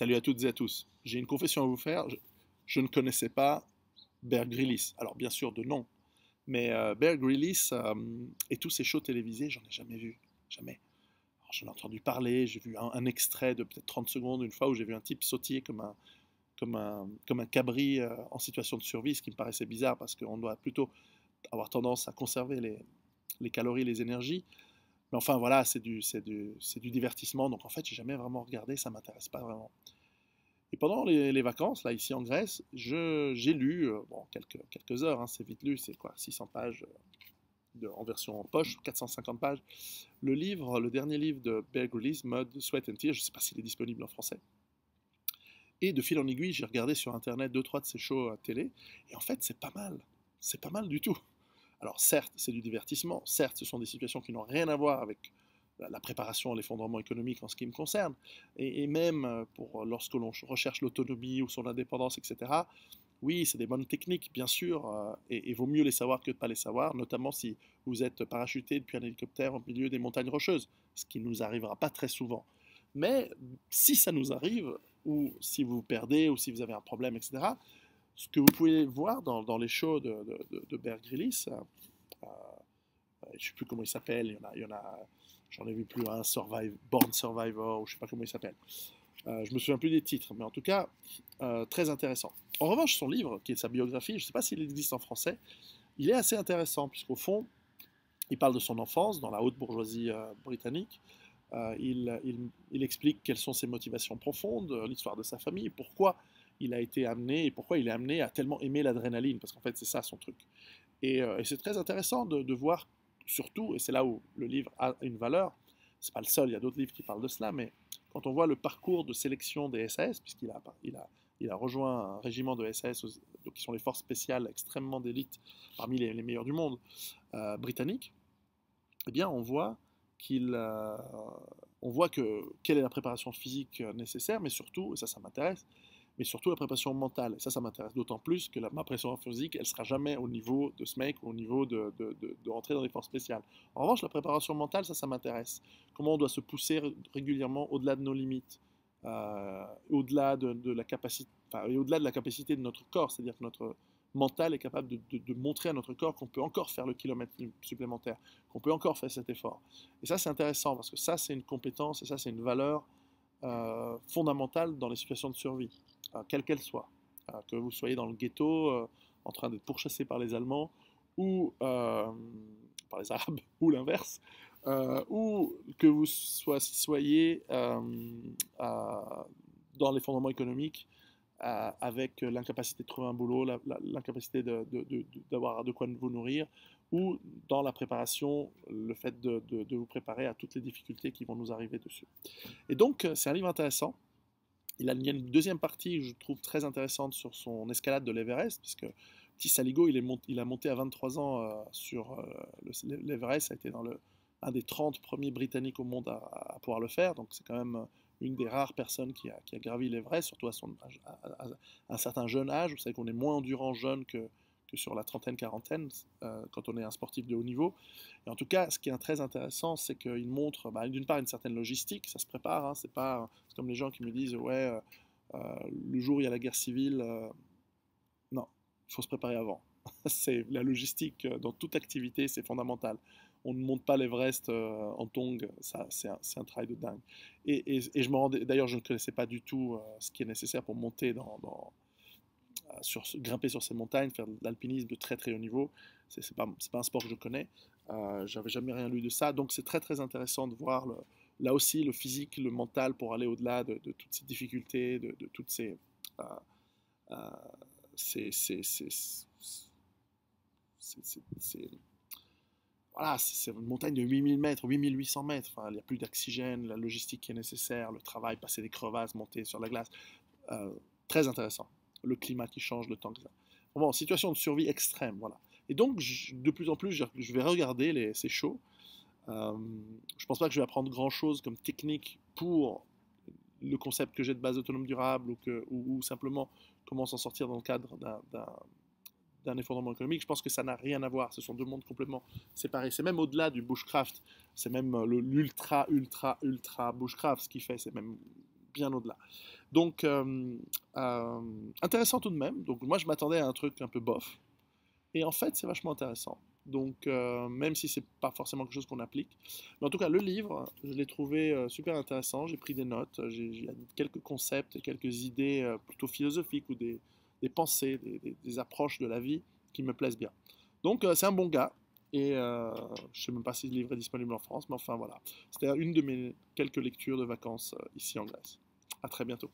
Salut à toutes et à tous. J'ai une confession à vous faire. Je ne connaissais pas Bear Grylls. Alors bien sûr de nom, mais Bear Grylls et tous ces shows télévisés, j'en ai jamais vu. Jamais. Alors, j'en ai entendu parler, j'ai vu un extrait de peut-être 30 secondes une fois où j'ai vu un type sautiller comme un cabri en situation de survie, ce qui me paraissait bizarre parce qu'on doit plutôt avoir tendance à conserver les calories, les énergies. Mais enfin voilà, c'est du divertissement, donc en fait j'ai jamais vraiment regardé, ça m'intéresse pas vraiment. Et pendant les vacances, là, ici en Grèce, j'ai lu, bon, quelques heures, hein, c'est vite lu, c'est quoi, 600 pages en version en poche, 450 pages. Le dernier livre de Bear Grylls, Mud, Sweat and Tears, je ne sais pas s'il est disponible en français. Et de fil en aiguille, j'ai regardé sur internet deux, trois de ces shows à télé, et en fait, c'est pas mal du tout. Alors certes, c'est du divertissement, certes, ce sont des situations qui n'ont rien à voir avec la préparation à l'effondrement économique en ce qui me concerne, et même pour lorsque l'on recherche l'autonomie ou son indépendance, etc. Oui, c'est des bonnes techniques, bien sûr, et vaut mieux les savoir que de ne pas les savoir, notamment si vous êtes parachuté depuis un hélicoptère au milieu des montagnes rocheuses, ce qui ne nous arrivera pas très souvent. Mais si ça nous arrive, ou si vous vous perdez, ou si vous avez un problème, etc., ce que vous pouvez voir dans les shows de Bear Grylls, je ne sais plus comment il s'appelle, j'en ai vu plus un, Born Survivor, ou je ne sais pas comment il s'appelle. Je me souviens plus des titres, mais en tout cas, très intéressant. En revanche, son livre, qui est sa biographie, je ne sais pas s'il existe en français, il est assez intéressant, puisqu'au fond, il parle de son enfance dans la haute bourgeoisie britannique. Il explique quelles sont ses motivations profondes, l'histoire de sa famille, pourquoi il a été amené et pourquoi il est amené à tellement aimer l'adrénaline, parce qu'en fait, c'est ça son truc. Et c'est très intéressant de voir, surtout, et c'est là où le livre a une valeur, c'est pas le seul, il y a d'autres livres qui parlent de cela, mais quand on voit le parcours de sélection des SAS, puisqu'il a rejoint un régiment de SAS, donc qui sont les forces spéciales extrêmement d'élite, parmi les meilleurs du monde, britanniques, eh bien on voit quelle est la préparation physique nécessaire, mais surtout, et ça m'intéresse, mais surtout la préparation mentale. Et ça m'intéresse d'autant plus que ma préparation physique, elle sera jamais au niveau de ce mec, au niveau de rentrer dans les forces spéciales. En revanche, la préparation mentale, ça m'intéresse. Comment on doit se pousser régulièrement au-delà de nos limites, au-delà de la capacité, enfin, et au-delà de la capacité de notre corps, c'est-à-dire que notre mental est capable de montrer à notre corps qu'on peut encore faire le kilomètre supplémentaire, qu'on peut encore faire cet effort. Et ça, c'est intéressant parce que ça, c'est une compétence et ça, c'est une valeur fondamentale dans les situations de survie, quelle qu'elle soit. Que vous soyez dans le ghetto, en train d'être pourchassé par les Allemands, ou par les Arabes, ou l'inverse, ou que vous soyez dans l'effondrement économique, avec l'incapacité de trouver un boulot, l'incapacité d'avoir de quoi vous nourrir, ou dans la préparation, le fait de vous préparer à toutes les difficultés qui vont nous arriver dessus. Et donc, c'est un livre intéressant. Il y a une deuxième partie que je trouve très intéressante sur son escalade de l'Everest, puisque petit Saligo, il a monté à 23 ans sur l'Everest, ça a été un des 30 premiers Britanniques au monde à pouvoir le faire, donc c'est quand même une des rares personnes qui a gravi l'Everest, surtout à un certain jeune âge. Vous savez qu'on est moins endurant jeune que sur la trentaine, quarantaine, quand on est un sportif de haut niveau. Et en tout cas, ce qui est très intéressant, c'est qu'il montre d'une part une certaine logistique, ça se prépare, hein, c'est comme les gens qui me disent, ouais, le jour où il y a la guerre civile, non, il faut se préparer avant. C'est la logistique dans toute activité, c'est fondamental. On ne monte pas l'Everest en tongs, ça, c'est un travail de dingue. Et je me rendais, d'ailleurs, je ne connaissais pas du tout ce qui est nécessaire pour monter grimper sur ces montagnes, faire de l'alpinisme de très très haut niveau. C'est pas un sport que je connais. J'avais jamais rien lu de ça, donc c'est très très intéressant de voir là aussi le physique, le mental pour aller au-delà de toutes ces difficultés, de toutes euh, euh, ces, ces, ces, voilà, c'est une montagne de 8000 mètres, 8800 mètres. Enfin, il n'y a plus d'oxygène, la logistique qui est nécessaire, le travail, passer des crevasses, monter sur la glace. Euh, Très intéressant. Le climat qui change le temps que ça. Bon, situation de survie extrême, voilà. Et donc, de plus en plus, je vais regarder ces shows. Euh, je pense pas que je vais apprendre grand-chose comme technique pour le concept que j'ai de base autonome durable ou simplement comment s'en sortir dans le cadre d'un effondrement économique. Je pense que ça n'a rien à voir. Ce sont deux mondes complètement séparés. C'est même au-delà du bushcraft. C'est même l'ultra, ultra, ultra bushcraft ce qui fait. C'est même bien au-delà. Donc, intéressant tout de même. Donc, moi, je m'attendais à un truc un peu bof. Et en fait, c'est vachement intéressant. Donc, même si c'est pas forcément quelque chose qu'on applique. Mais en tout cas, le livre, je l'ai trouvé super intéressant. J'ai pris des notes. J'ai quelques concepts et quelques idées plutôt philosophiques ou des pensées, des approches de la vie qui me plaisent bien. Donc, c'est un bon gars. Et je sais même pas si le livre est disponible en France, mais enfin voilà. C'était une de mes quelques lectures de vacances ici en Grèce. À très bientôt.